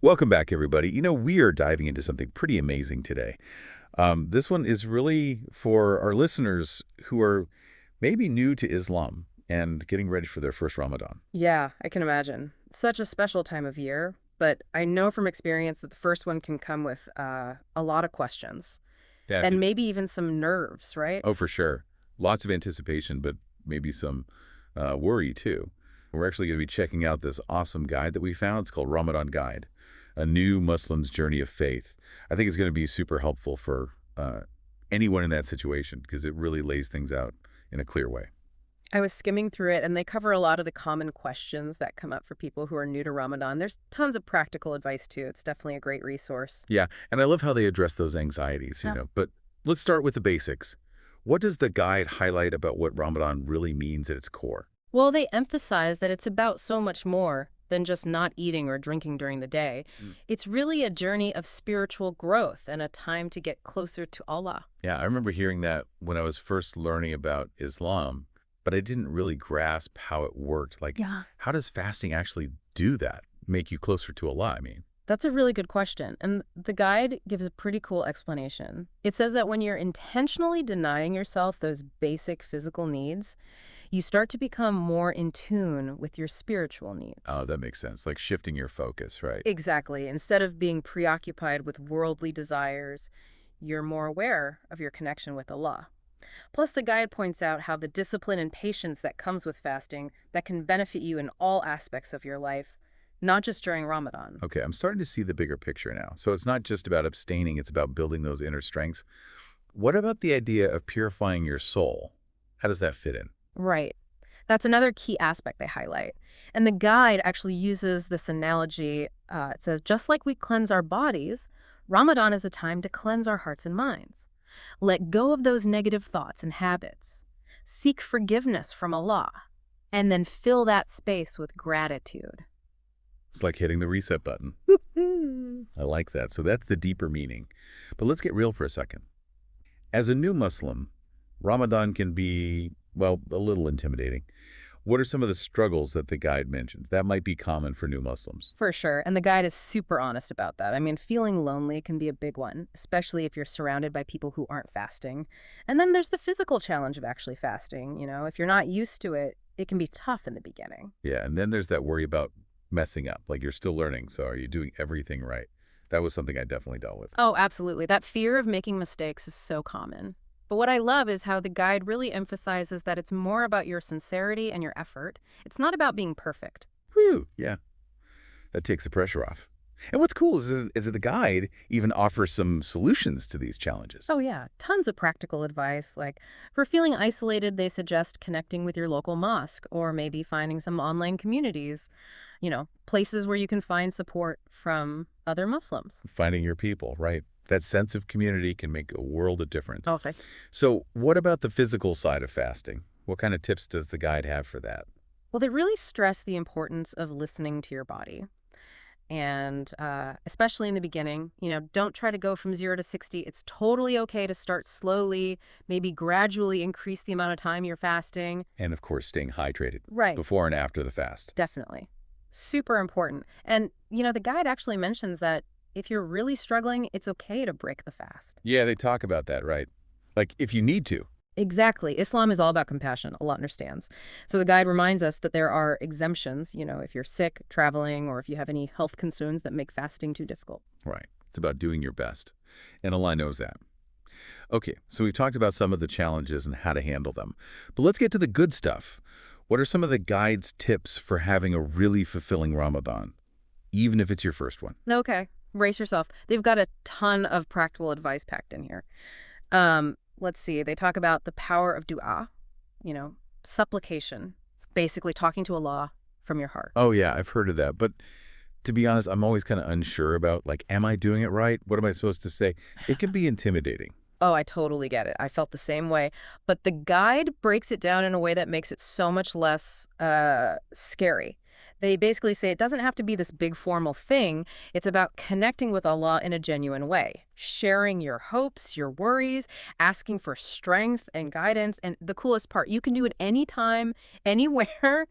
Welcome back, everybody. We are diving into something pretty amazing today. This one is really for our listeners who are maybe new to Islam and getting ready for their first Ramadan. Yeah, I can imagine. Such a special time of year, but I know from experience that the first one can come with a lot of questions and Definitely. maybe even some nerves, right? Oh, for sure. Lots of anticipation, but maybe some worry too. We're actually going to be checking out this awesome guide that we found. It's called Ramadan Guide, a new Muslim's journey of faith. I think it's going to be super helpful for anyone in that situation because it really lays things out in a clear way. I was skimming through it, and they cover a lot of the common questions that come up for people who are new to Ramadan. There's tons of practical advice, too. It's definitely a great resource. Yeah, and I love how they address those anxieties, Yeah. But let's start with the basics. What does the guide highlight about what Ramadan really means at its core? Well, they emphasize that it's about so much more than just not eating or drinking during the day. Mm. It's really a journey of spiritual growth and a time to get closer to Allah. Yeah, I remember hearing that when I was first learning about Islam, but I didn't really grasp how it worked. Like, Yeah. how does fasting actually do that? Make you closer to Allah, I mean. That's a really good question. And the guide gives a pretty cool explanation. It says that when you're intentionally denying yourself those basic physical needs, you start to become more in tune with your spiritual needs. Oh, that makes sense. Like shifting your focus, right? Exactly. Instead of being preoccupied with worldly desires, you're more aware of your connection with Allah. Plus, the guide points out how the discipline and patience that comes with fasting that can benefit you in all aspects of your life, not just during Ramadan. Okay, I'm starting to see the bigger picture now. So it's not just about abstaining, it's about building those inner strengths. What about the idea of purifying your soul? How does that fit in? Right. That's another key aspect they highlight. And the guide actually uses this analogy. It says, just like we cleanse our bodies, Ramadan is a time to cleanse our hearts and minds. Let go of those negative thoughts and habits. Seek forgiveness from Allah, and then fill that space with gratitude. It's like hitting the reset button. I like that. So that's the deeper meaning. But let's get real for a second. As a new Muslim, Ramadan can be, well, a little intimidating. What are some of the struggles that the guide mentions? That might be common for new Muslims. For sure. And the guide is super honest about that. I mean, feeling lonely can be a big one, especially if you're surrounded by people who aren't fasting. And then there's the physical challenge of actually fasting. If you're not used to it, it can be tough in the beginning. Yeah, and then there's that worry about messing up. Like you're still learning, so are you doing everything right? That was something I definitely dealt with. Oh, absolutely. That fear of making mistakes is so common. But what I love is how the guide really emphasizes that it's more about your sincerity and your effort. It's not about being perfect. Whew, yeah, that takes the pressure off. And what's cool is that the guide even offers some solutions to these challenges. Oh, yeah. Tons of practical advice. Like, for feeling isolated, they suggest connecting with your local mosque or maybe finding some online communities, places where you can find support from other Muslims. Finding your people, right? That sense of community can make a world of difference. Okay. So what about the physical side of fasting? What kind of tips does the guide have for that? Well, they really stress the importance of listening to your body. And especially in the beginning, don't try to go from 0 to 60. It's totally okay to start slowly, maybe gradually increase the amount of time you're fasting. And of course, staying hydrated Right. before and after the fast. Definitely. Super important. And, the guide actually mentions that if you're really struggling, it's okay to break the fast. Yeah, they talk about that, right? Like if you need to. Exactly. Islam is all about compassion. Allah understands. So the guide reminds us that there are exemptions, if you're sick, traveling, or if you have any health concerns that make fasting too difficult. Right. It's about doing your best. And Allah knows that. Okay, so we've talked about some of the challenges and how to handle them. But let's get to the good stuff. What are some of the guide's tips for having a really fulfilling Ramadan, even if it's your first one? Okay. Brace yourself. They've got a ton of practical advice packed in here. Let's see. They talk about the power of dua, supplication, basically talking to Allah from your heart. Oh, yeah, I've heard of that. But to be honest, I'm always kind of unsure about, like, am I doing it right? What am I supposed to say? It can be intimidating. Oh, I totally get it. I felt the same way. But the guide breaks it down in a way that makes it so much less scary. They basically say it doesn't have to be this big formal thing. It's about connecting with Allah in a genuine way, sharing your hopes, your worries, asking for strength and guidance. And the coolest part, you can do it anytime, anywhere,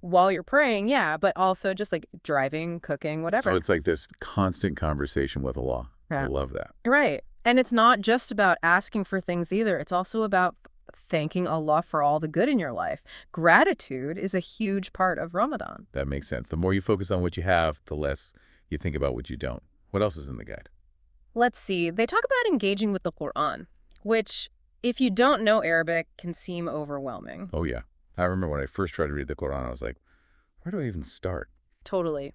while you're praying, yeah, but also just like driving, cooking, So whatever. it's like this constant conversation with Allah. I Yeah. love that. Right. And it's not just about asking for things either. It's also about thanking Allah for all the good in your life. Gratitude is a huge part of Ramadan. That makes sense. The more you focus on what you have, the less you think about what you don't. What else is in the guide? Let's see. They talk about engaging with the Quran, which, if you don't know Arabic, can seem overwhelming. Oh, yeah. I remember when I first tried to read the Quran, I was like, where do I even start? Totally.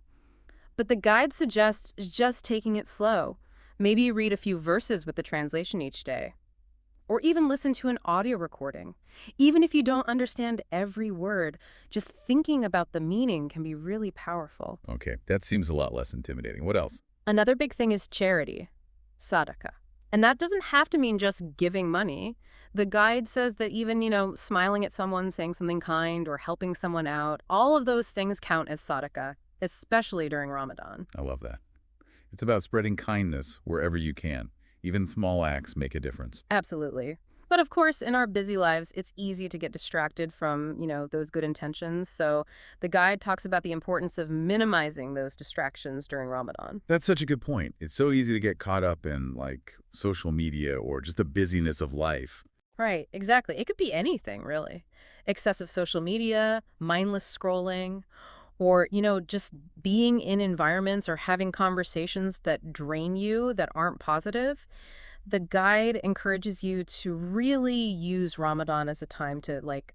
But the guide suggests just taking it slow. Maybe read a few verses with the translation each day. Or even listen to an audio recording. Even if you don't understand every word, just thinking about the meaning can be really powerful. Okay, that seems a lot less intimidating. What else? Another big thing is charity, sadaqah. And that doesn't have to mean just giving money. The guide says that even, smiling at someone, saying something kind, or helping someone out, all of those things count as sadaqah, especially during Ramadan. I love that. It's about spreading kindness wherever you can. Even small acts make a difference. Absolutely. But of course, in our busy lives, it's easy to get distracted from, those good intentions. So the guide talks about the importance of minimizing those distractions during Ramadan. That's such a good point. It's so easy to get caught up in, like, social media or just the busyness of life. Right, exactly. It could be anything, really. Excessive social media, mindless scrolling, or, just being in environments or having conversations that drain you, that aren't positive. The guide encourages you to really use Ramadan as a time to, like,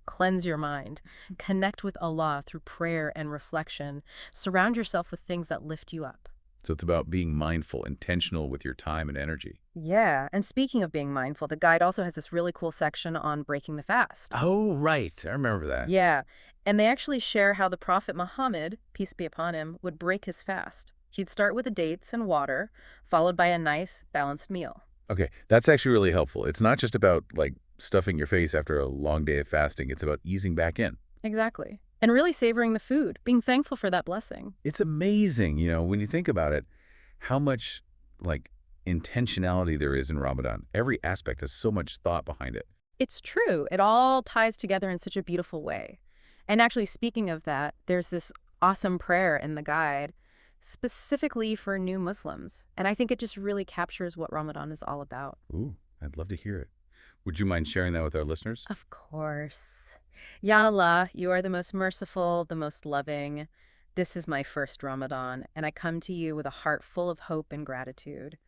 cleanse your mind, connect with Allah through prayer and reflection, surround yourself with things that lift you up. So it's about being mindful, intentional with your time and energy. Yeah, and speaking of being mindful, the guide also has this really cool section on breaking the fast. Oh, right. I remember that. Yeah, and they actually share how the Prophet Muhammad, peace be upon him, would break his fast. He'd start with the dates and water, followed by a nice, balanced meal. Okay, that's actually really helpful. It's not just about, like, stuffing your face after a long day of fasting. It's about easing back in. Exactly. And really savoring the food, being thankful for that blessing. It's amazing, when you think about it, how much, like, intentionality there is in Ramadan. Every aspect has so much thought behind it. It's true. It all ties together in such a beautiful way. And actually, speaking of that, there's this awesome prayer in the guide specifically for new Muslims. And I think it just really captures what Ramadan is all about. Ooh, I'd love to hear it. Would you mind sharing that with our listeners? Of course. Ya Allah, you are the most merciful, the most loving. This is my first Ramadan, and I come to you with a heart full of hope and gratitude.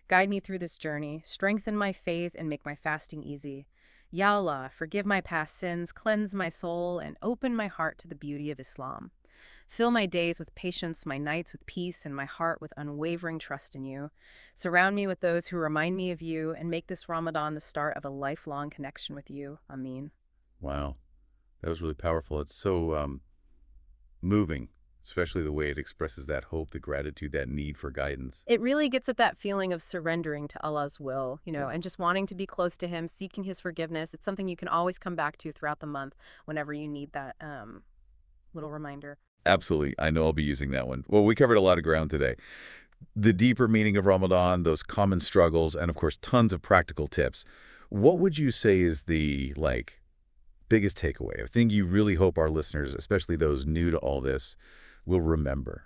Guide me through this journey, strengthen my faith, and make my fasting easy. Ya Allah, forgive my past sins, cleanse my soul, and open my heart to the beauty of Islam. Fill my days with patience, my nights with peace, and my heart with unwavering trust in you. Surround me with those who remind me of you, and make this Ramadan the start of a lifelong connection with you. Ameen. Wow, that was really powerful. It's so moving, especially the way it expresses that hope, the gratitude, that need for guidance. It really gets at that feeling of surrendering to Allah's will, and just wanting to be close to Him, seeking His forgiveness. It's something you can always come back to throughout the month whenever you need that little reminder. Absolutely. I know I'll be using that one. Well, we covered a lot of ground today. The deeper meaning of Ramadan, those common struggles, and of course, tons of practical tips. What would you say is the, like, biggest takeaway, a thing you really hope our listeners, especially those new to all this, will remember?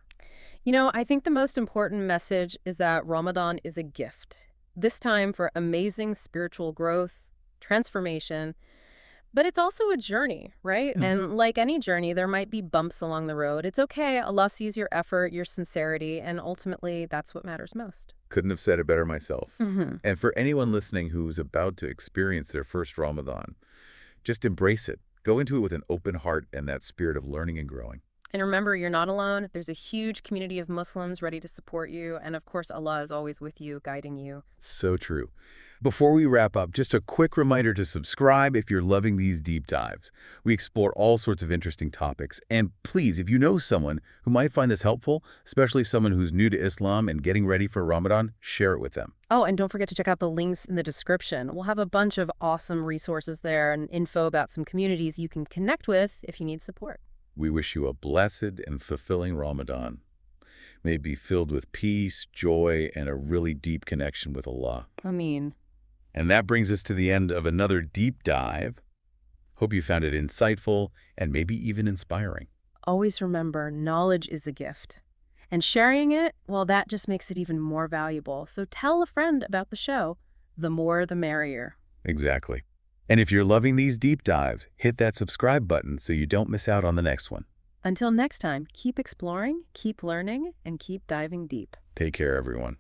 I think the most important message is that Ramadan is a gift. This time for amazing spiritual growth, transformation, but it's also a journey, right? Yeah. And like any journey, there might be bumps along the road. It's okay. Allah sees your effort, your sincerity, and ultimately that's what matters most. Couldn't have said it better myself. Mm-hmm. And for anyone listening who's about to experience their first Ramadan, just embrace it. Go into it with an open heart and that spirit of learning and growing. And remember, you're not alone. There's a huge community of Muslims ready to support you. And of course, Allah is always with you, guiding you. So true. Before we wrap up, just a quick reminder to subscribe if you're loving these deep dives. We explore all sorts of interesting topics. And please, if you know someone who might find this helpful, especially someone who's new to Islam and getting ready for Ramadan, share it with them. Oh, and don't forget to check out the links in the description. We'll have a bunch of awesome resources there and info about some communities you can connect with if you need support. We wish you a blessed and fulfilling Ramadan. May it be filled with peace, joy, and a really deep connection with Allah. Ameen. And that brings us to the end of another deep dive. Hope you found it insightful and maybe even inspiring. Always remember, knowledge is a gift. And sharing it, well, that just makes it even more valuable. So tell a friend about the show. The more, the merrier. Exactly. And if you're loving these deep dives, hit that subscribe button so you don't miss out on the next one. Until next time, keep exploring, keep learning, and keep diving deep. Take care, everyone.